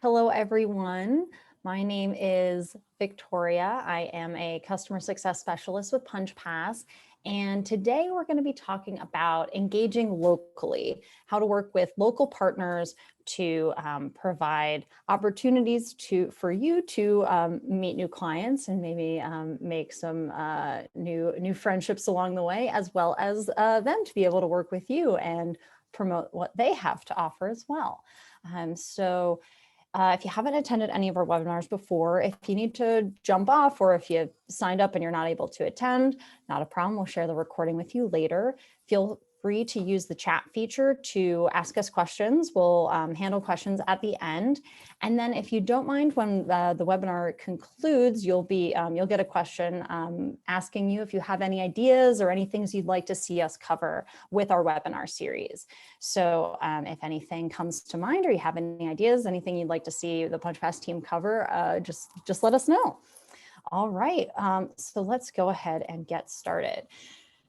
Hello, everyone. My name is Victoria. I am a customer success specialist with PunchPass. And today we're going to be talking about engaging locally, how to work with local partners to provide opportunities for you to meet new clients and maybe make some new friendships along the way, as well as them to be able to work with you and promote what they have to offer as well. If you haven't attended any of our webinars before, if you need to jump off or if you signed up and you're not able to attend, not a problem. We'll share the recording with you later. Feel free to use the chat feature to ask us questions. We'll handle questions at the end. And then if you don't mind, when the webinar concludes, you'll get a question asking you if you have any ideas or any things you'd like to see us cover with our webinar series. So if anything comes to mind or you have any ideas, anything you'd like to see the PunchPass team cover, just let us know. All right, so let's go ahead and get started.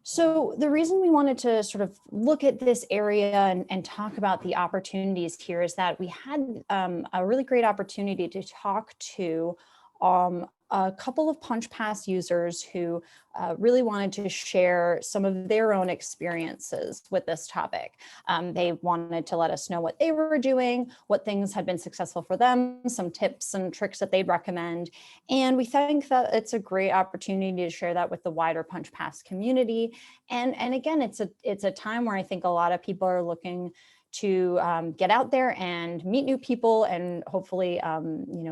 So the reason we wanted to sort of look at this area and talk about the opportunities here is that we had a really great opportunity to talk to a couple of PunchPass users who really wanted to share some of their own experiences with this topic. They wanted to let us know what they were doing, what things had been successful for them, some tips and tricks that they'd recommend. And we think that it's a great opportunity to share that with the wider PunchPass community. And again, it's a time where I think a lot of people are looking to get out there and meet new people and hopefully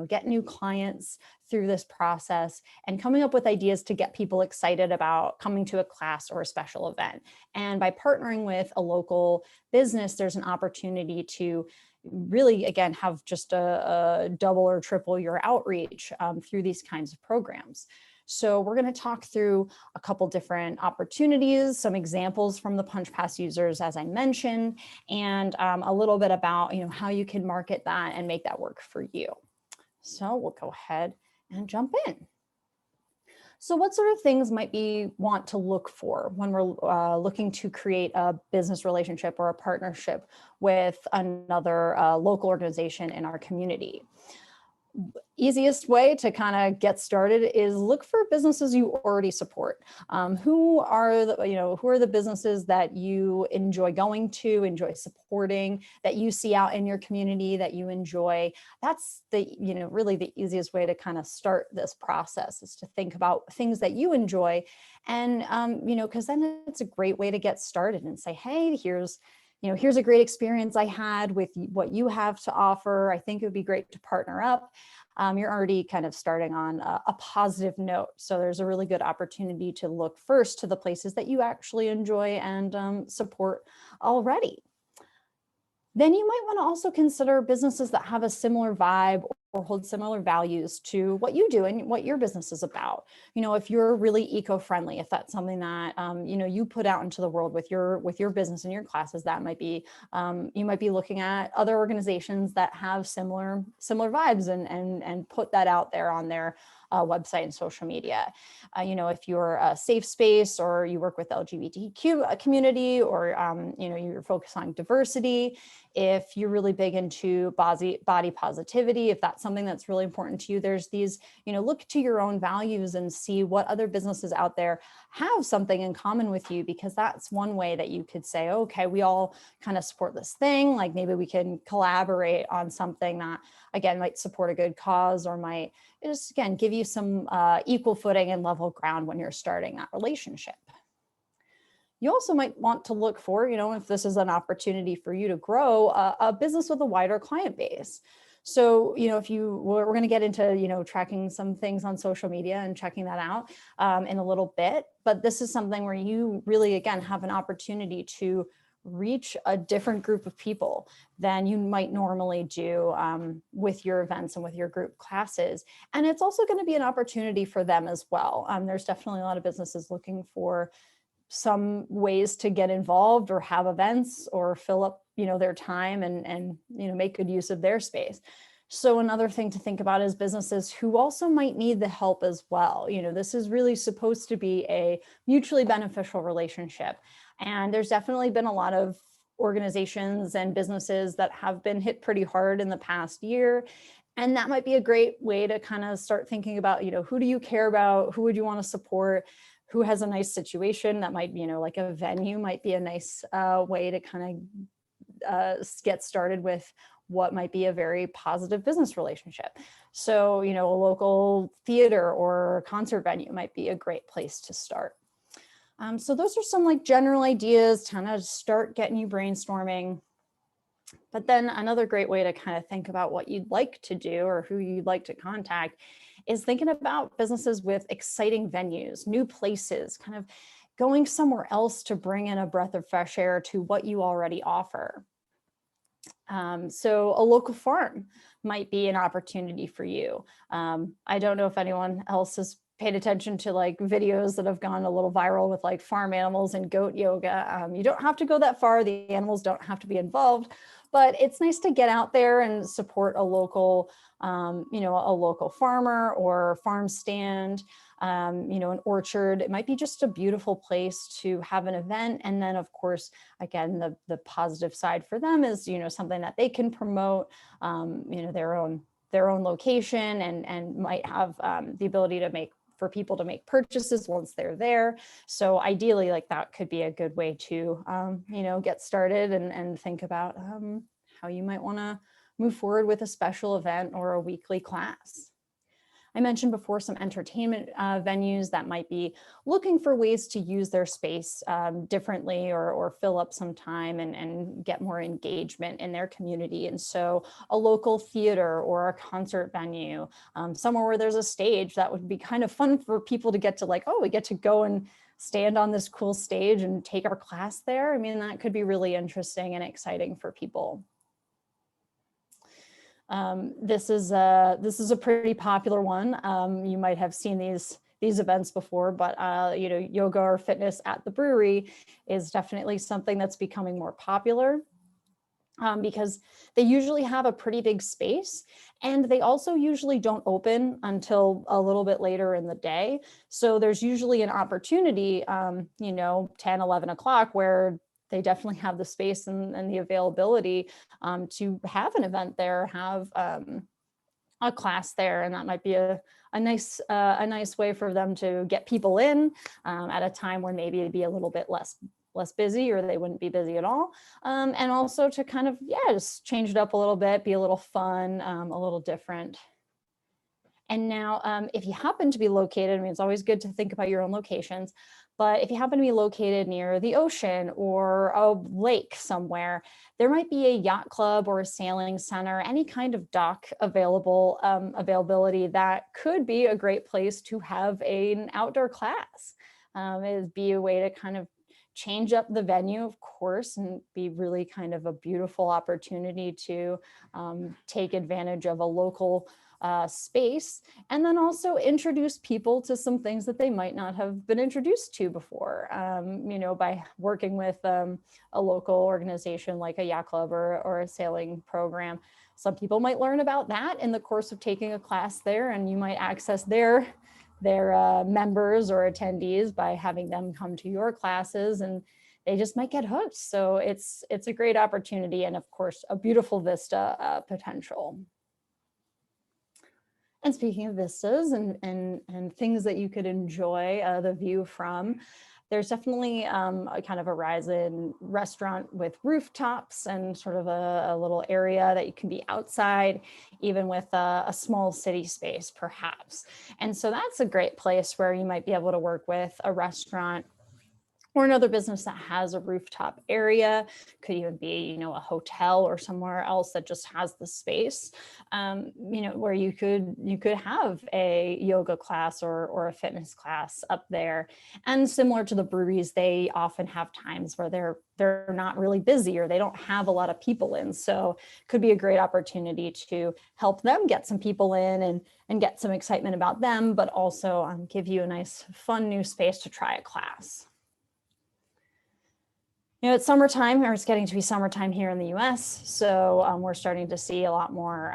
get new clients through this process and coming up with ideas to get people excited about coming to a class or a special event. And by partnering with a local business, there's an opportunity to really, again, have just a double or triple your outreach through these kinds of programs. So we're going to talk through a couple different opportunities, some examples from the PunchPass users, as I mentioned, and a little bit about how you can market that and make that work for you. So we'll go ahead and jump in. So what sort of things might we want to look for when we're looking to create a business relationship or a partnership with another local organization in our community? Easiest way to kind of get started is look for businesses you already support. Who are the businesses that you enjoy going to, enjoy supporting, that you see out in your community that you enjoy? That's really the easiest way to kind of start this process, is to think about things that you enjoy, and because then it's a great way to get started and say, hey, here's a great experience I had with what you have to offer. I think it would be great to partner up. You're already kind of starting on a positive note. So there's a really good opportunity to look first to the places that you actually enjoy and support already. Then you might want to also consider businesses that have a similar vibe or hold similar values to what you do and what your business is about. If you're really eco-friendly, if that's something that you put out into the world with your business and your classes, that might be you might be looking at other organizations that have similar vibes and put that out there on their website and social media. If you're a safe space or you work with LGBTQ community, or you're focused on diversity, if you're really big into body positivity, if that's something that's really important to you, there's these, look to your own values and see what other businesses out there have something in common with you, because that's one way that you could say, okay, we all kind of support this thing. Like maybe we can collaborate on something that, again, might support a good cause or might just, again, give you some equal footing and level ground when you're starting that relationship. You also might want to look for, if this is an opportunity for you to grow a business with a wider client base. So, we're going to get into, tracking some things on social media and checking that out in a little bit. But this is something where you really, again, have an opportunity to reach a different group of people than you might normally do with your events and with your group classes. And it's also going to be an opportunity for them as well. There's definitely a lot of businesses looking for some ways to get involved or have events or fill up, their time and make good use of their space. So another thing to think about is businesses who also might need the help as well. This is really supposed to be a mutually beneficial relationship. And there's definitely been a lot of organizations and businesses that have been hit pretty hard in the past year. And that might be a great way to kind of start thinking about, who do you care about? Who would you want to support? Who has a nice situation that might, like a venue might be a nice way to kind of get started with what might be a very positive business relationship. So, a local theater or concert venue might be a great place to start. So those are some like general ideas to kind of start getting you brainstorming. But then another great way to kind of think about what you'd like to do or who you'd like to contact is thinking about businesses with exciting venues, new places, kind of going somewhere else to bring in a breath of fresh air to what you already offer. So a local farm might be an opportunity for you. I don't know if anyone else has paid attention to like videos that have gone a little viral with like farm animals and goat yoga. You don't have to go that far. The animals don't have to be involved, but it's nice to get out there and support a local, a local farmer or farm stand, an orchard. It might be just a beautiful place to have an event. And then of course, again, the positive side for them is, something that they can promote, their own location and might have the ability for people to make purchases once they're there. So ideally, like that could be a good way to, get started and think about how you might want to move forward with a special event or a weekly class. I mentioned before some entertainment venues that might be looking for ways to use their space differently or fill up some time and get more engagement in their community. And so a local theater or a concert venue, somewhere where there's a stage, that would be kind of fun for people to get to like, oh, we get to go and stand on this cool stage and take our class there. I mean, that could be really interesting and exciting for people. This is a pretty popular one. You might have seen these events before, but yoga or fitness at the brewery is definitely something that's becoming more popular because they usually have a pretty big space, and they also usually don't open until a little bit later in the day. So there's usually an opportunity, 10, 11 o'clock where they definitely have the space and the availability to have an event there, have a class there, and that might be a nice way for them to get people in at a time when maybe it'd be a little bit less busy, or they wouldn't be busy at all, and also to kind of just change it up a little bit, be a little fun, a little different. And now, if you happen to be located, I mean, it's always good to think about your own locations, but if you happen to be located near the ocean or a lake somewhere, there might be a yacht club or a sailing center, any kind of dock availability that could be a great place to have an outdoor class. It'd be a way to kind of change up the venue, of course, and be really kind of a beautiful opportunity to take advantage of a local space, and then also introduce people to some things that they might not have been introduced to before, by working with a local organization like a yacht club or a sailing program. Some people might learn about that in the course of taking a class there, and you might access their members or attendees by having them come to your classes, and they just might get hooked. So it's a great opportunity, and of course, a beautiful vista potential. And speaking of vistas and things that you could enjoy the view from, there's definitely a kind of a rise in restaurant with rooftops and sort of a little area that you can be outside, even with a small city space, perhaps. And so that's a great place where you might be able to work with a restaurant or another business that has a rooftop area. Could even be, a hotel or somewhere else that just has the space, where you could have a yoga class or a fitness class up there. And similar to the breweries, they often have times where they're not really busy or they don't have a lot of people in. So could be a great opportunity to help them get some people in and get some excitement about them, but also give you a nice, fun new space to try a class. It's summertime, or it's getting to be summertime here in the US. So we're starting to see a lot more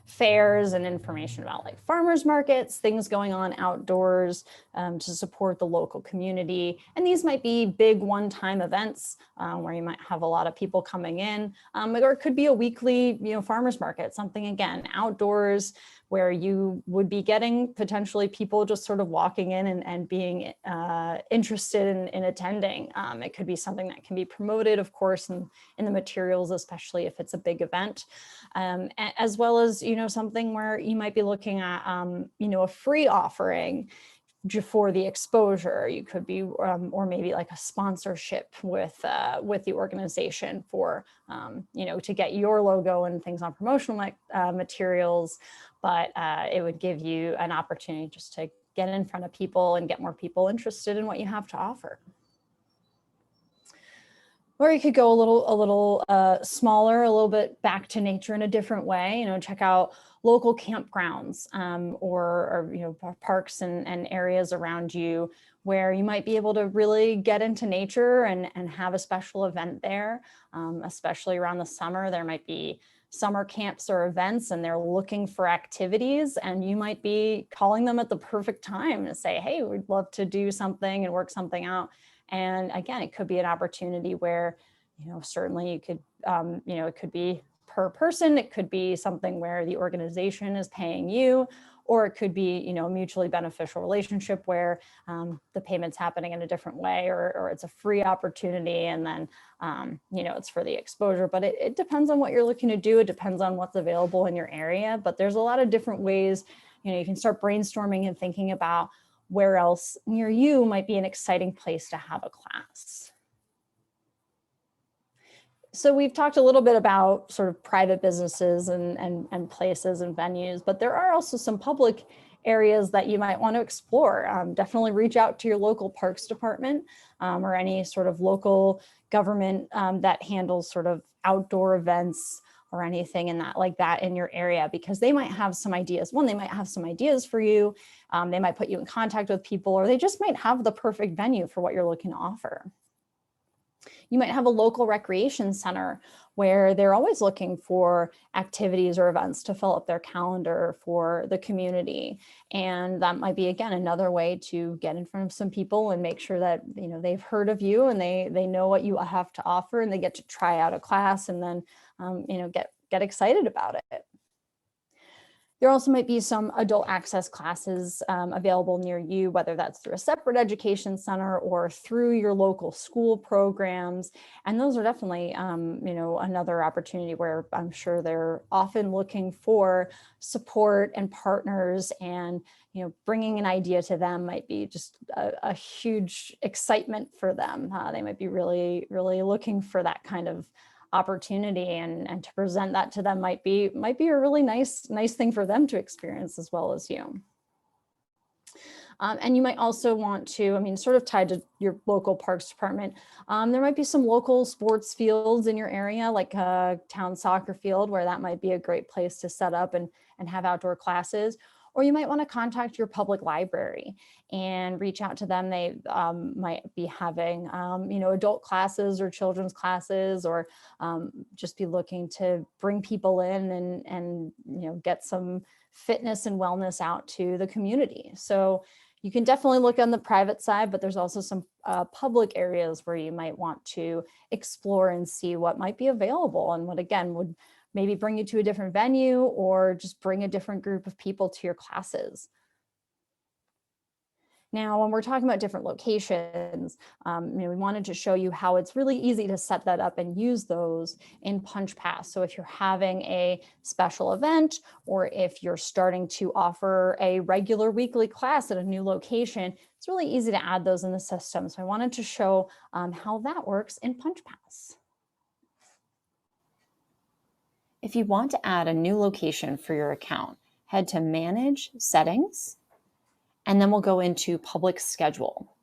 fairs and information about like farmers markets, things going on outdoors to support the local community. And these might be big one-time events where you might have a lot of people coming in, or it could be a weekly, farmers market, something again, outdoors, where you would be getting potentially people just sort of walking in and being interested in attending. It could be something that can be promoted, of course, in the materials, especially if it's a big event, as well as, something where you might be looking at, a free offering for the exposure. You could be, or maybe like a sponsorship with the organization for, to get your logo and things on promotional materials. But it would give you an opportunity just to get in front of people and get more people interested in what you have to offer. Or you could go a little smaller, a little bit back to nature in a different way, check out local campgrounds or parks and areas around you where you might be able to really get into nature and have a special event there, especially around the summer. There might be summer camps or events and they're looking for activities, and you might be calling them at the perfect time to say, hey, we'd love to do something and work something out. And again, it could be an opportunity where, certainly you could, it could be per person, it could be something where the organization is paying you, or it could be, a mutually beneficial relationship where the payment's happening in a different way, or it's a free opportunity and then, it's for the exposure. But it depends on what you're looking to do. It depends on what's available in your area, but there's a lot of different ways, you can start brainstorming and thinking about where else near you might be an exciting place to have a class. So we've talked a little bit about sort of private businesses and places and venues, but there are also some public areas that you might want to explore. Definitely reach out to your local parks department or any sort of local government that handles sort of outdoor events or anything in that in your area, because they might have some ideas. One, they might have some ideas for you. They might put you in contact with people, or they just might have the perfect venue for what you're looking to offer. You might have a local recreation center where they're always looking for activities or events to fill up their calendar for the community. And that might be, again, another way to get in front of some people and make sure that, they've heard of you and they know what you have to offer, and they get to try out a class and then, get excited about it. There also might be some adult access classes available near you, whether that's through a separate education center or through your local school programs. And those are definitely, another opportunity where I'm sure they're often looking for support and partners, and, bringing an idea to them might be just a huge excitement for them. They might be really, really looking for that kind of opportunity, and to present that to them might be a really nice thing for them to experience as well as you. And you might also want to, sort of tied to your local parks department, there might be some local sports fields in your area, like a town soccer field, where that might be a great place to set up and have outdoor classes. Or you might want to contact your public library and reach out to them. They might be having, adult classes or children's classes, or just be looking to bring people in and get some fitness and wellness out to the community. So you can definitely look on the private side, but there's also some public areas where you might want to explore and see what might be available, and what, again, would maybe bring you to a different venue or just bring a different group of people to your classes. Now, when we're talking about different locations, we wanted to show you how it's really easy to set that up and use those in PunchPass. So if you're having a special event, or if you're starting to offer a regular weekly class at a new location, it's really easy to add those in the system. So I wanted to show how that works in PunchPass. If you want to add a new location for your account, head to Manage, Settings, and then we'll go into Public Schedule.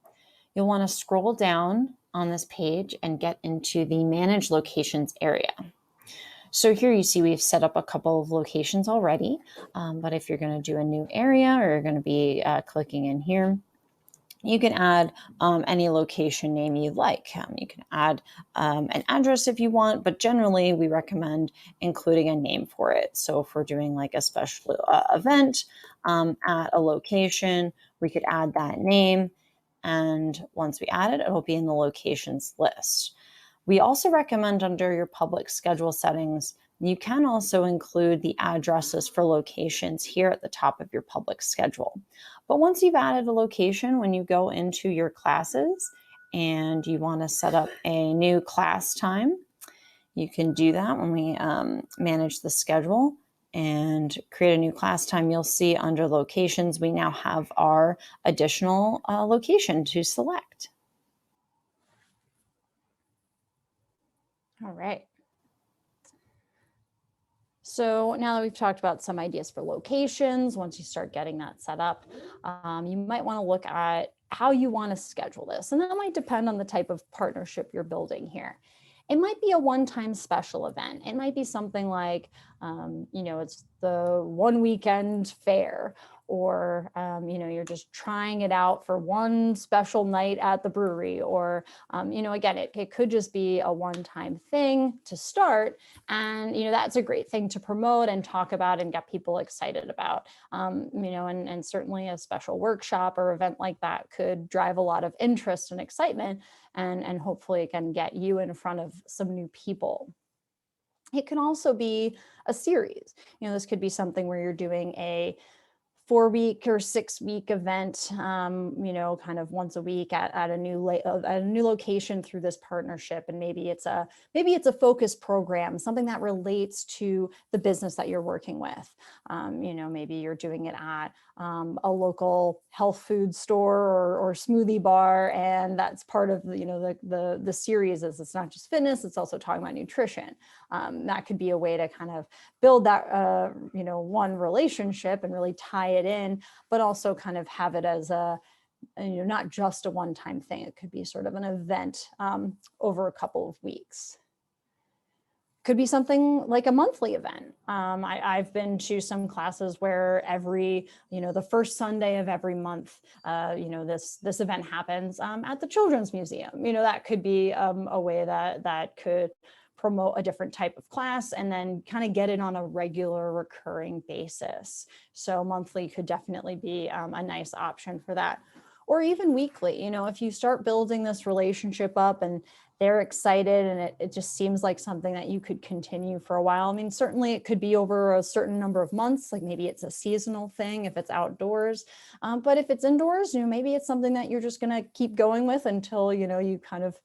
You'll want to scroll down on this page and get into the Manage Locations area. So here you see we've set up a couple of locations already, but if you're going to do a new area, or you're going to be clicking in here, You can add any location name you like. You can add an address if you want, but generally we recommend including a name for it. So if we're doing like a special event at a location, we could add that name. And once we add it, it'll be in the locations list. We also recommend under your public schedule settings, you can also include the addresses for locations here at the top of your public schedule. But once you've added a location, when you go into your classes and you want to set up a new class time, you can do that when we manage the schedule and create a new class time. You'll see under locations, we now have our additional location to select. All right. So now that we've talked about some ideas for locations, once you start getting that set up, you might want to look at how you want to schedule this. And that might depend on the type of partnership you're building here. It might be a one-time special event. It might be something like, it's the one weekend fair, or, you're just trying it out for one special night at the brewery, or, again, it could just be a one-time thing to start. And, that's a great thing to promote and talk about and get people excited about, and certainly a special workshop or event like that could drive a lot of interest and excitement, and hopefully it can get you in front of some new people. It can also be a series. This could be something where you're doing a 4-week or 6-week event, kind of once a week at a new location through this partnership. And maybe it's a focus program, something that relates to the business that you're working with. Maybe you're doing it at a local health food store or smoothie bar, and that's part of the series. Is it's not just fitness; it's also talking about nutrition. That could be a way to kind of build that one relationship and really tie it in, but also kind of have it as not just a one-time thing. It could be sort of an event over a couple of weeks. Could be something like a monthly event. I've been to some classes where the first Sunday of every month, this event happens at the Children's Museum. That could be a way that could promote a different type of class and then kind of get it on a regular recurring basis. So monthly could definitely be a nice option for that. Or even weekly, if you start building this relationship up and they're excited and it just seems like something that you could continue for a while. I mean, certainly it could be over a certain number of months, like maybe it's a seasonal thing if it's outdoors. But if it's indoors, maybe it's something that you're just going to keep going with until, you kind of,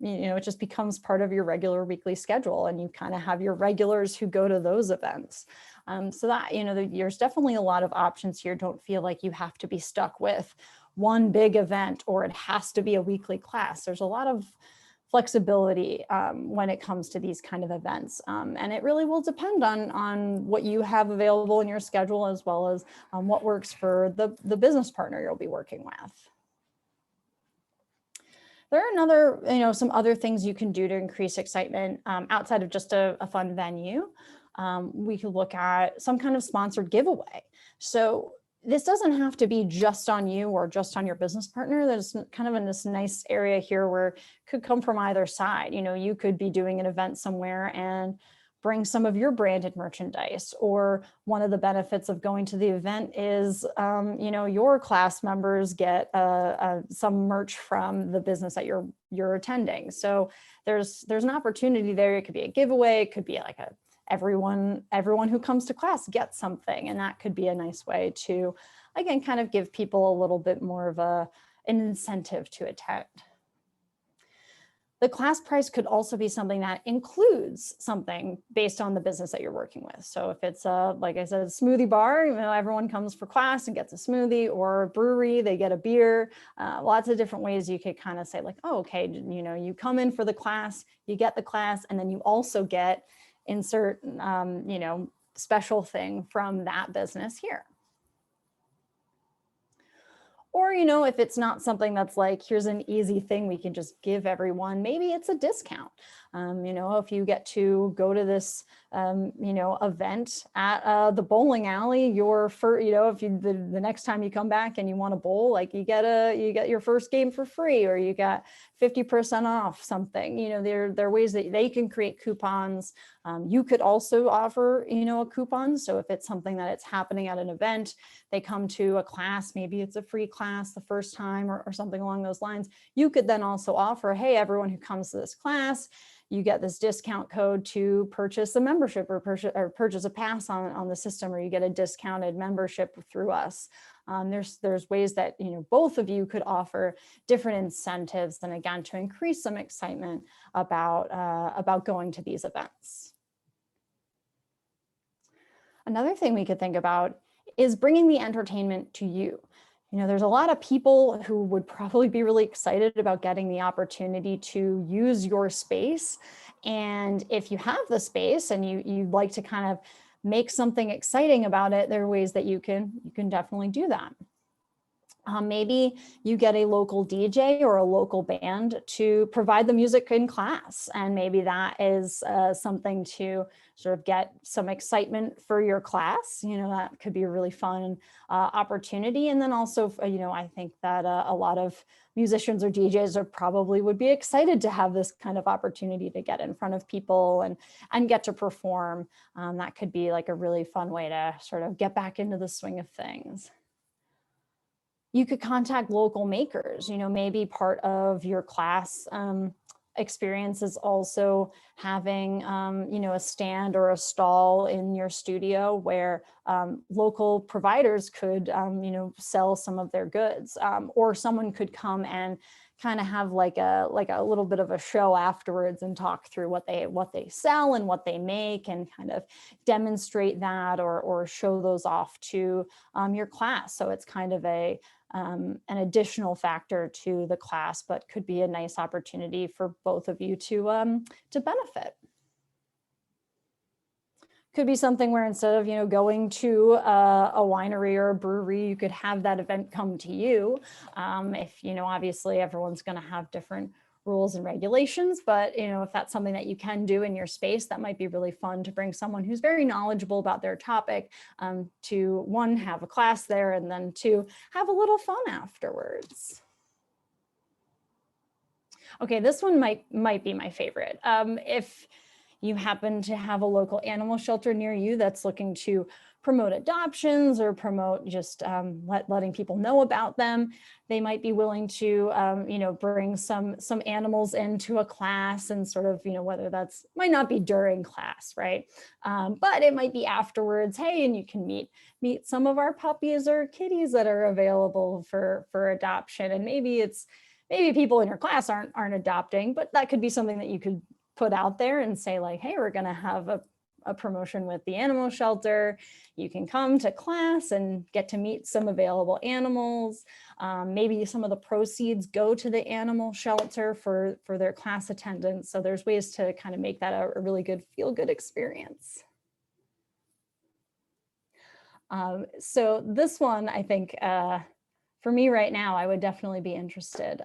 it just becomes part of your regular weekly schedule and you kind of have your regulars who go to those events. So that, there's definitely a lot of options here. Don't feel like you have to be stuck with one big event or it has to be a weekly class. There's a lot of flexibility when it comes to these kind of events. And it really will depend on what you have available in your schedule, as well as what works for the business partner you'll be working with. There are some other things you can do to increase excitement outside of just a fun venue. We could look at some kind of sponsored giveaway. So this doesn't have to be just on you or just on your business partner. There's kind of in this nice area here where it could come from either side. You could be doing an event somewhere and bring some of your branded merchandise, or one of the benefits of going to the event is, your class members get some merch from the business that you're attending. So there's an opportunity there. It could be a giveaway. It could be like everyone who comes to class gets something. And that could be a nice way to, again, kind of give people a little bit more of an incentive to attend. The class price could also be something that includes something based on the business that you're working with. So if it's like I said, a smoothie bar, everyone comes for class and gets a smoothie, or a brewery, they get a beer. Lots of different ways you could kind of say like, oh, okay, you come in for the class, you get the class, and then you also get insert, special thing from that business here. Or, if it's not something that's like, here's an easy thing we can just give everyone, maybe it's a discount. If you get to go to this, event at the bowling alley, if the next time you come back and you want to bowl, like you get your first game for free, or you got 50% off something. There are ways that they can create coupons. You could also offer, a coupon. So if it's something that it's happening at an event, they come to a class, maybe it's a free class the first time, or something along those lines. You could then also offer, hey, everyone who comes to this class, you get this discount code to purchase a membership, or purchase a pass on the system, or you get a discounted membership through us. There's ways that both of you could offer different incentives, and again, to increase some excitement about going to these events. Another thing we could think about is bringing the entertainment to you. There's a lot of people who would probably be really excited about getting the opportunity to use your space. And if you have the space and you'd like to kind of make something exciting about it, there are ways that you can definitely do that. Maybe you get a local DJ or a local band to provide the music in class. And maybe that is something to sort of get some excitement for your class. That could be a really fun opportunity. And then also, I think that a lot of musicians or DJs probably would be excited to have this kind of opportunity to get in front of people and get to perform. That could be like a really fun way to sort of get back into the swing of things. You could contact local makers. Maybe part of your class experience is also having, a stand or a stall in your studio where local providers could, sell some of their goods, or someone could come and kind of have like a little bit of a show afterwards and talk through what they sell and what they make, and kind of demonstrate that or show those off to your class. So it's kind of an additional factor to the class, but could be a nice opportunity for both of you to benefit. Could be something where instead of going to a winery or a brewery, you could have that event come to you. If obviously everyone's going to have different rules and regulations, but if that's something that you can do in your space, that might be really fun to bring someone who's very knowledgeable about their topic to, one, have a class there, and then two, have a little fun afterwards. Okay, this one might be my favorite. If you happen to have a local animal shelter near you that's looking to promote adoptions or promote just letting people know about them, they might be willing to bring some animals into a class, and sort of whether that's, might not be during class, right, but it might be afterwards. Hey, and you can meet some of our puppies or kitties that are available for adoption. And maybe people in your class aren't adopting, but that could be something that you could put out there and say, like, hey, we're going to have a promotion with the animal shelter. You can come to class and get to meet some available animals. Maybe some of the proceeds go to the animal shelter for their class attendance. So there's ways to kind of make that a really good feel-good experience. So this one, I think, for me right now, I would definitely be interested.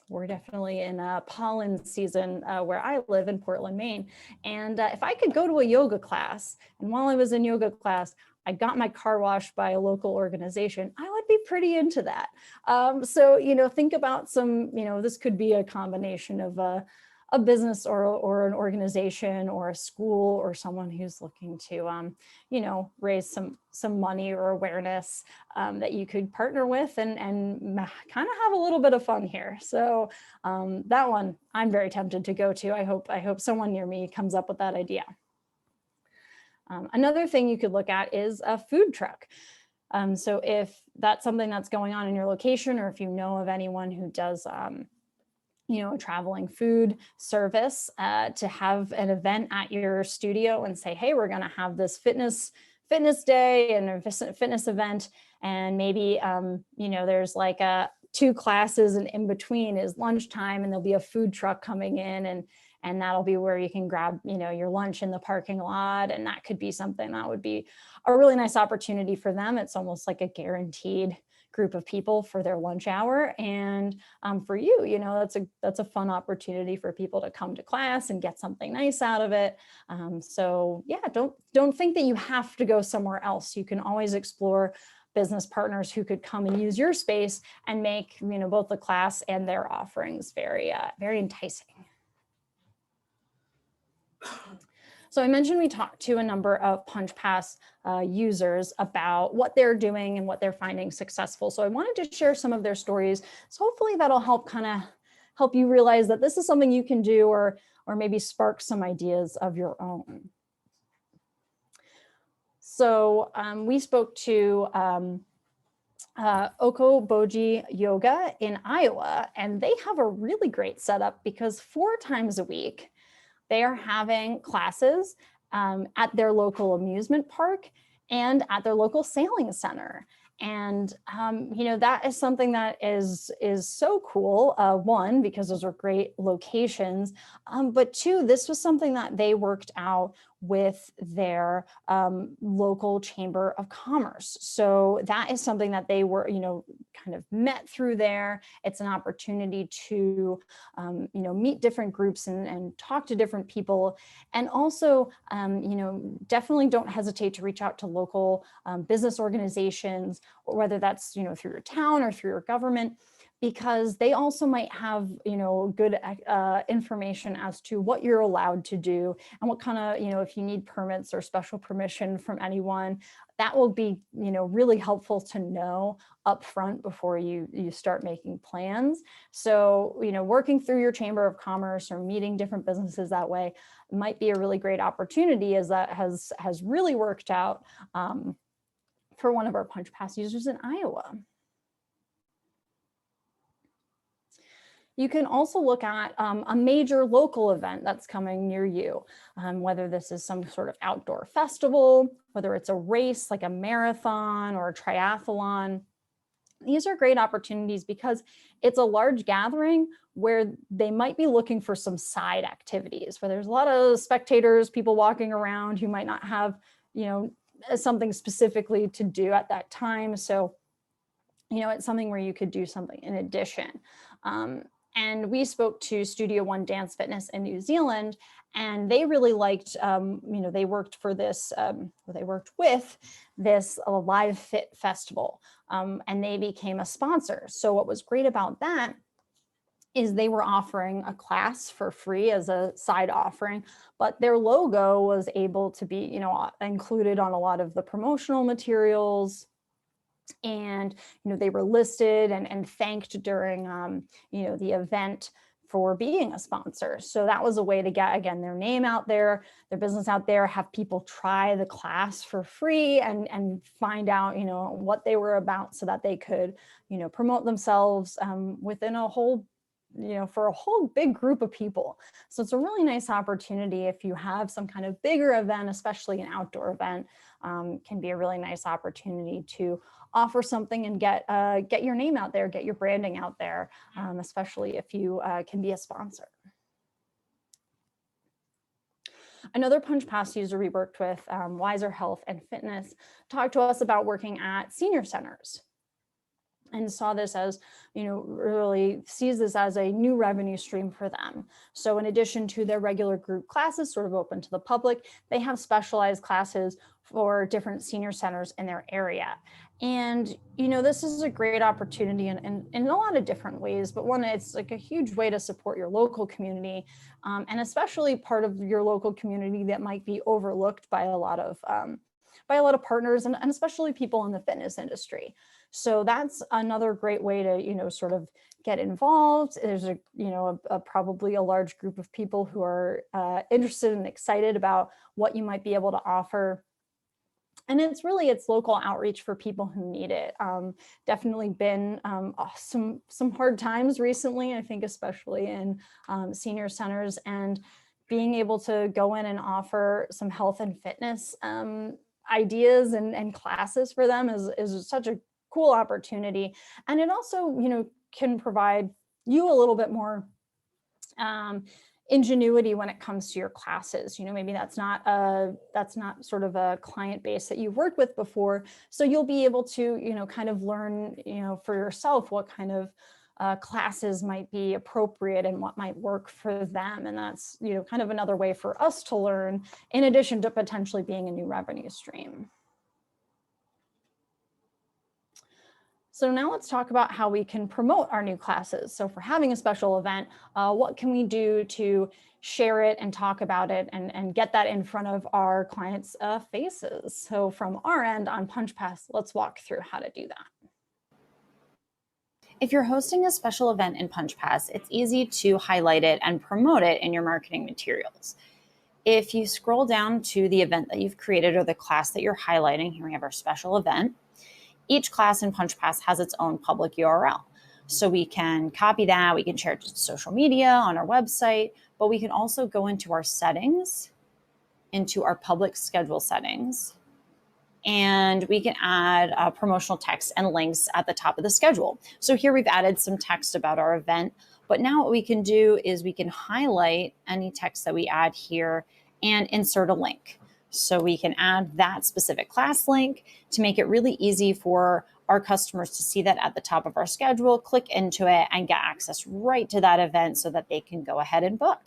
We're definitely in pollen season where I live in Portland, Maine. And if I could go to a yoga class, and while I was in yoga class, I got my car washed by a local organization, I would be pretty into that. So, think about some, this could be a combination of a business or an organization or a school or someone who's looking to, raise some money or awareness that you could partner with and kind of have a little bit of fun here. So that one I'm very tempted to go to. I hope someone near me comes up with that idea. Another thing you could look at is a food truck. So if that's something that's going on in your location, or if you know of anyone who does a traveling food service, to have an event at your studio and say, hey, we're going to have this fitness day and a fitness event. And maybe, there's like two classes, and in between is lunchtime, and there'll be a food truck coming in, and that'll be where you can grab, your lunch in the parking lot. And that could be something that would be a really nice opportunity for them. It's almost like a guaranteed group of people for their lunch hour. And for you, that's a fun opportunity for people to come to class and get something nice out of it. So yeah, don't think that you have to go somewhere else. You can always explore business partners who could come and use your space and make both the class and their offerings very enticing. So I mentioned we talked to a number of PunchPass users about what they're doing and what they're finding successful. So I wanted to share some of their stories. So hopefully that'll help you realize that this is something you can do, or maybe spark some ideas of your own. So we spoke to Okoboji Yoga in Iowa, and they have a really great setup because 4 times a week, they are having classes at their local amusement park and at their local sailing center. And that is something that is so cool. One, because those are great locations, but 2, this was something that they worked out with their local chamber of commerce. So that is something that they were, kind of met through there. It's an opportunity to, meet different groups and talk to different people. And also, definitely don't hesitate to reach out to local business organizations, whether that's, through your town or through your government, because they also might have, good information as to what you're allowed to do and what kind of, if you need permits or special permission from anyone. That will be, really helpful to know up front before you start making plans. So, working through your Chamber of Commerce or meeting different businesses that way might be a really great opportunity, as that has really worked out for one of our PunchPass users in Iowa. You can also look at a major local event that's coming near you, whether this is some sort of outdoor festival, whether it's a race like a marathon or a triathlon. These are great opportunities because it's a large gathering where they might be looking for some side activities, where there's a lot of spectators, people walking around who might not have, something specifically to do at that time. So, it's something where you could do something in addition. And we spoke to Studio One Dance Fitness in New Zealand, and they really liked, they worked for this, they worked with this Live Fit Festival, and they became a sponsor. So what was great about that is they were offering a class for free as a side offering, but their logo was able to be, included on a lot of the promotional materials. And they were listed and thanked during the event for being a sponsor. So that was a way to get, again, their name out there, their business out there, have people try the class for free and find out what they were about, so that they could promote themselves within a whole for a whole big group of people. So it's a really nice opportunity if you have some kind of bigger event, especially an outdoor event, can be a really nice opportunity to offer something and get your name out there, get your branding out there, especially if you can be a sponsor. Another PunchPass user we worked with, Wiser Health and Fitness, talked to us about working at senior centers, and saw this as, really sees this as a new revenue stream for them. So in addition to their regular group classes, sort of open to the public, they have specialized classes for different senior centers in their area. And, this is a great opportunity in a lot of different ways, but one, it's like a huge way to support your local community, and especially part of your local community that might be overlooked by a lot of partners and especially people in the fitness industry. So that's another great way to, sort of get involved. There's probably a large group of people who are interested and excited about what you might be able to offer. And it's local outreach for people who need it. Definitely been some hard times recently, I think, especially in senior centers, and being able to go in and offer some health and fitness ideas and classes for them is such a cool opportunity. And it also, can provide you a little bit more ingenuity when it comes to your classes. Maybe that's not sort of a client base that you've worked with before. So you'll be able to, kind of learn, for yourself what kind of classes might be appropriate and what might work for them. And that's, kind of another way for us to learn, in addition to potentially being a new revenue stream. So now let's talk about how we can promote our new classes. So for having a special event, what can we do to share it and talk about it and get that in front of our clients' faces? So from our end on PunchPass, let's walk through how to do that. If you're hosting a special event in PunchPass, it's easy to highlight it and promote it in your marketing materials. If you scroll down to the event that you've created or the class that you're highlighting, here we have our special event. Each class in PunchPass has its own public URL. So we can copy that, we can share it to social media, on our website, but we can also go into our settings, into our public schedule settings, and we can add promotional text and links at the top of the schedule. So here we've added some text about our event, but now what we can do is we can highlight any text that we add here and insert a link. So we can add that specific class link to make it really easy for our customers to see that at the top of our schedule, click into it, and get access right to that event so that they can go ahead and book.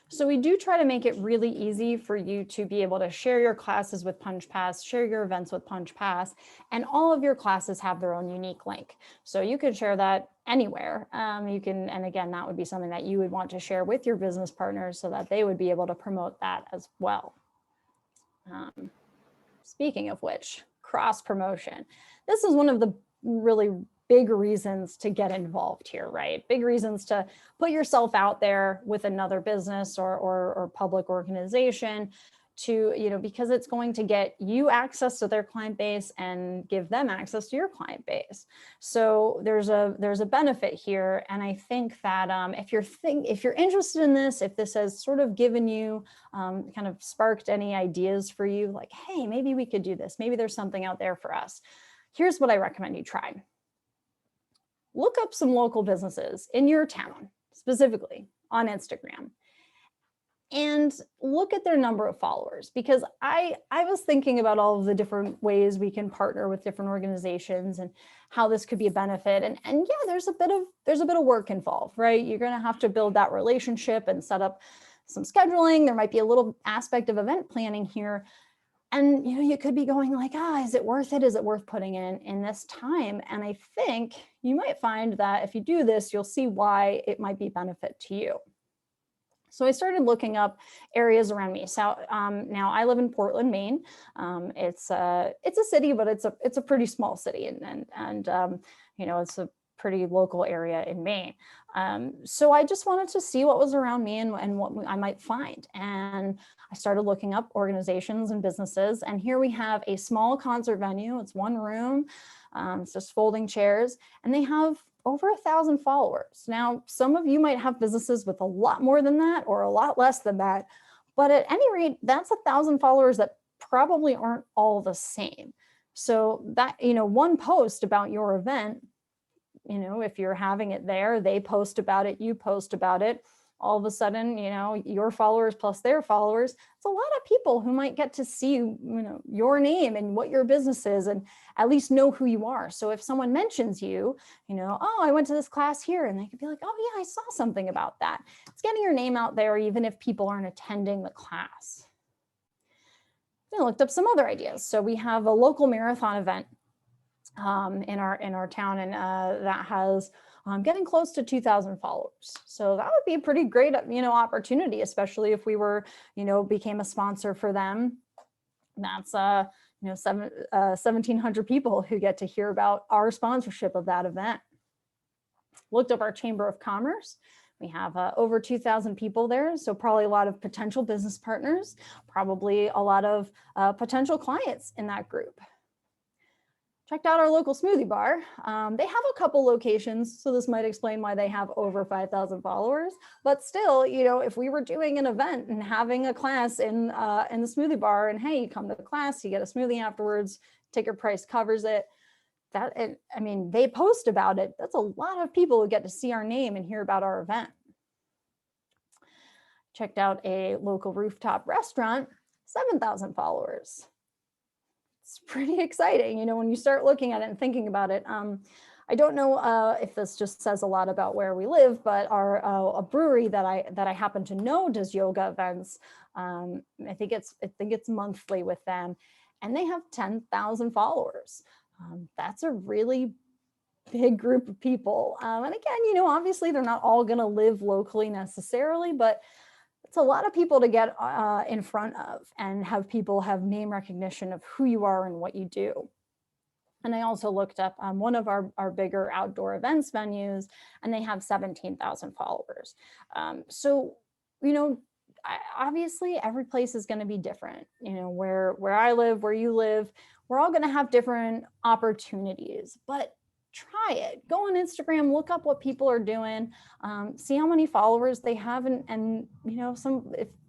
So we do try to make it really easy for you to be able to share your classes with PunchPass, share your events with PunchPass, and all of your classes have their own unique link. So you can share that anywhere. And again, that would be something that you would want to share with your business partners so that they would be able to promote that as well. Speaking of which, cross promotion. This is one of the really big reasons to get involved here, right? Big reasons to put yourself out there with another business or public organization to, because it's going to get you access to their client base and give them access to your client base. So there's a benefit here. And I think that if you're interested in this, if this has sort of given you, kind of sparked any ideas for you, like, hey, maybe we could do this. Maybe there's something out there for us. Here's what I recommend you try. Look up some local businesses in your town, specifically on Instagram, and look at their number of followers, because I was thinking about all of the different ways we can partner with different organizations and how this could be a benefit. And yeah, there's a bit of work involved, right? You're going to have to build that relationship and set up some scheduling. There might be a little aspect of event planning here. And you could be going like, is it worth it? Is it worth putting in this time? And I think you might find that if you do this, you'll see why it might be benefit to you. So I started looking up areas around me. So now I live in Portland, Maine. It's a city, but it's a pretty small city, and it's a pretty local area in Maine. So I just wanted to see what was around me and what I might find. And I started looking up organizations and businesses. And here we have a small concert venue. It's one room. It's just folding chairs, and they have over 1,000 followers. Now, some of you might have businesses with a lot more than that or a lot less than that, but at any rate, that's 1,000 followers that probably aren't all the same. So that, one post about your event, if you're having it there, they post about it, you post about it, all of a sudden, your followers plus their followers, it's a lot of people who might get to see, your name and what your business is and at least know who you are. So if someone mentions you, oh, I went to this class here, and they could be like, oh yeah, I saw something about that. It's getting your name out there, even if people aren't attending the class. I looked up some other ideas. So we have a local marathon event in our town, and that has getting close to 2,000 followers. So that would be a pretty great, opportunity, especially if we were, became a sponsor for them. That's 1,700 people who get to hear about our sponsorship of that event. Looked up our Chamber of Commerce. We have over 2,000 people there, so probably a lot of potential business partners, probably a lot of potential clients in that group. Checked out our local smoothie bar. They have a couple locations, so this might explain why they have over 5,000 followers. But still, if we were doing an event and having a class in the smoothie bar, and hey, you come to the class, you get a smoothie afterwards, ticket price covers it, I mean, they post about it. That's a lot of people who get to see our name and hear about our event. Checked out a local rooftop restaurant, 7,000 followers. It's pretty exciting, you know, when you start looking at it and thinking about it. I don't know if this just says a lot about where we live, but our a brewery that I happen to know does yoga events. I think it's monthly with them, and they have 10,000 followers. That's a really big group of people. And again, you know, obviously they're not all going to live locally necessarily, but it's a lot of people to get in front of and have people have name recognition of who you are and what you do. And I also looked up one of our bigger outdoor events venues, and they have 17,000 followers. So, you know, obviously every place is going to be different. You know, where I live, where you live, we're all going to have different opportunities, but try it. Go on Instagram, look up what people are doing, see how many followers they have, and you know,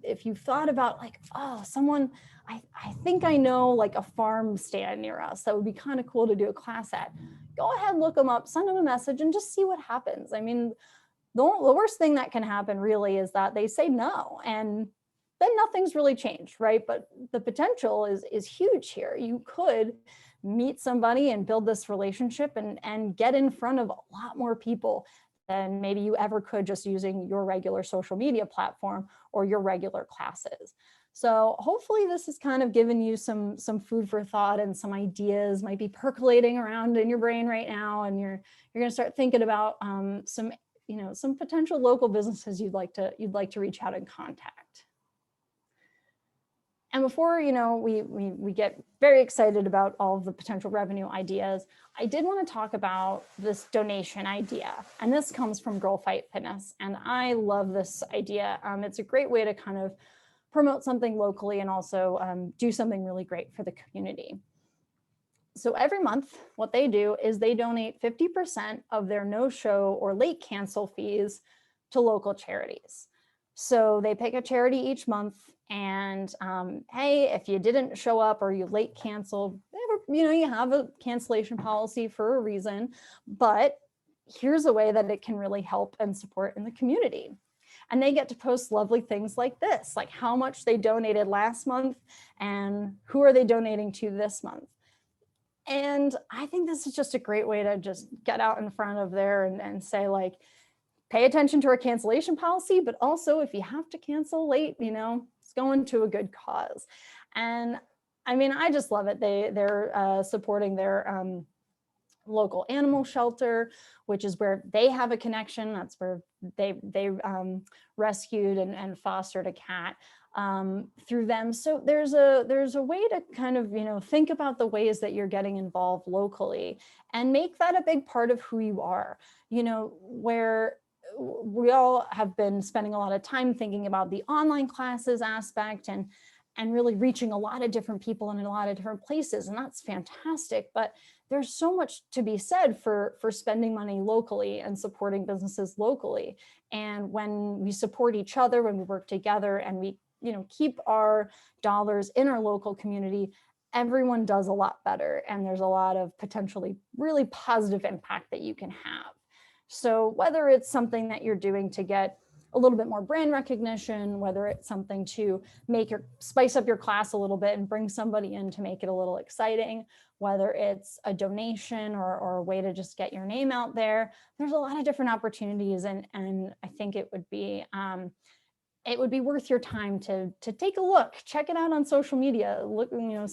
if you thought about like, oh, someone, I think I know like a farm stand near us that would be kind of cool to do a class at. Go ahead, look them up, send them a message, and just see what happens. I mean, the worst thing that can happen really is that they say no, and then nothing's really changed, right? But the potential is huge here. You could meet somebody and build this relationship and get in front of a lot more people than maybe you ever could just using your regular social media platform or your regular classes. So hopefully this has kind of given you some food for thought, and some ideas might be percolating around in your brain right now, and you're going to start thinking about some potential local businesses you'd like to reach out and contact. And before, you know, we get very excited about all of the potential revenue ideas, I did want to talk about this donation idea. And this comes from Girl Fight Fitness. And I love this idea. It's a great way to kind of promote something locally and also do something really great for the community. So every month, what they do is they donate 50% of their no-show or late cancel fees to local charities. So they pick a charity each month, and hey, if you didn't show up or you late canceled, you know, you have a cancellation policy for a reason, but here's a way that it can really help and support in the community. And they get to post lovely things like this, like how much they donated last month and who are they donating to this month. And I think this is just a great way to just get out in front of there and say, like, pay attention to our cancellation policy, but also if you have to cancel late, you know, it's going to a good cause. And I mean, I just love it. They're supporting their local animal shelter, which is where they have a connection. That's where they rescued and fostered a cat through them. So there's a way to kind of, you know, think about the ways that you're getting involved locally and make that a big part of who you are. You know, where we all have been spending a lot of time thinking about the online classes aspect and really reaching a lot of different people in a lot of different places, and that's fantastic. But there's so much to be said for spending money locally and supporting businesses locally. And when we support each other, when we work together, and we, you know, keep our dollars in our local community, everyone does a lot better, and there's a lot of potentially really positive impact that you can have. So whether it's something that you're doing to get a little bit more brand recognition, whether it's something to spice up your class a little bit and bring somebody in to make it a little exciting, whether it's a donation or a way to just get your name out there, there's a lot of different opportunities. And I think it would be worth your time to take a look, check it out on social media, look, you know,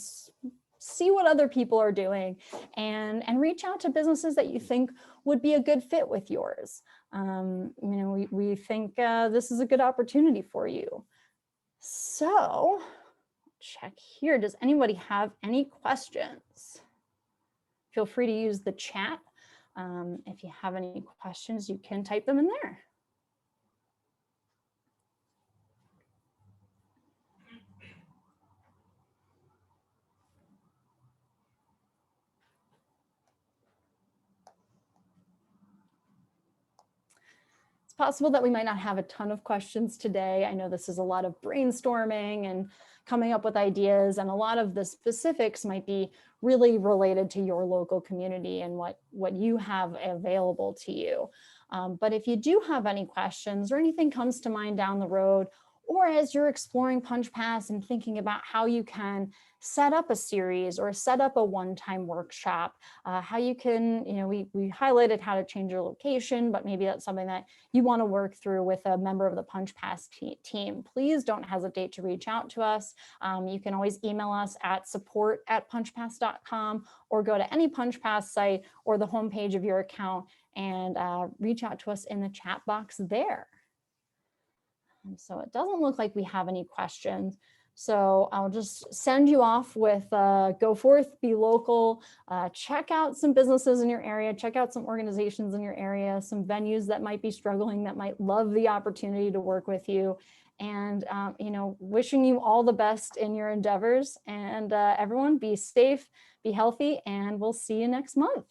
see what other people are doing, and reach out to businesses that you think would be a good fit with yours. You know, we think this is a good opportunity for you. So check here. Does anybody have any questions? Feel free to use the chat. If you have any questions, you can type them in there. It's possible that we might not have a ton of questions today. I know this is a lot of brainstorming and coming up with ideas, and a lot of the specifics might be really related to your local community and what you have available to you. But if you do have any questions or anything comes to mind down the road, or as you're exploring PunchPass and thinking about how you can set up a series or set up a one-time workshop, how you can, we highlighted how to change your location, but maybe that's something that you want to work through with a member of the PunchPass team, please don't hesitate to reach out to us. You can always email us at support@punchpass.com or go to any PunchPass site or the homepage of your account and reach out to us in the chat box there. So it doesn't look like we have any questions. So I'll just send you off with go forth, be local, check out some businesses in your area, check out some organizations in your area, some venues that might be struggling, that might love the opportunity to work with you. And, wishing you all the best in your endeavors, and everyone be safe, be healthy, and we'll see you next month.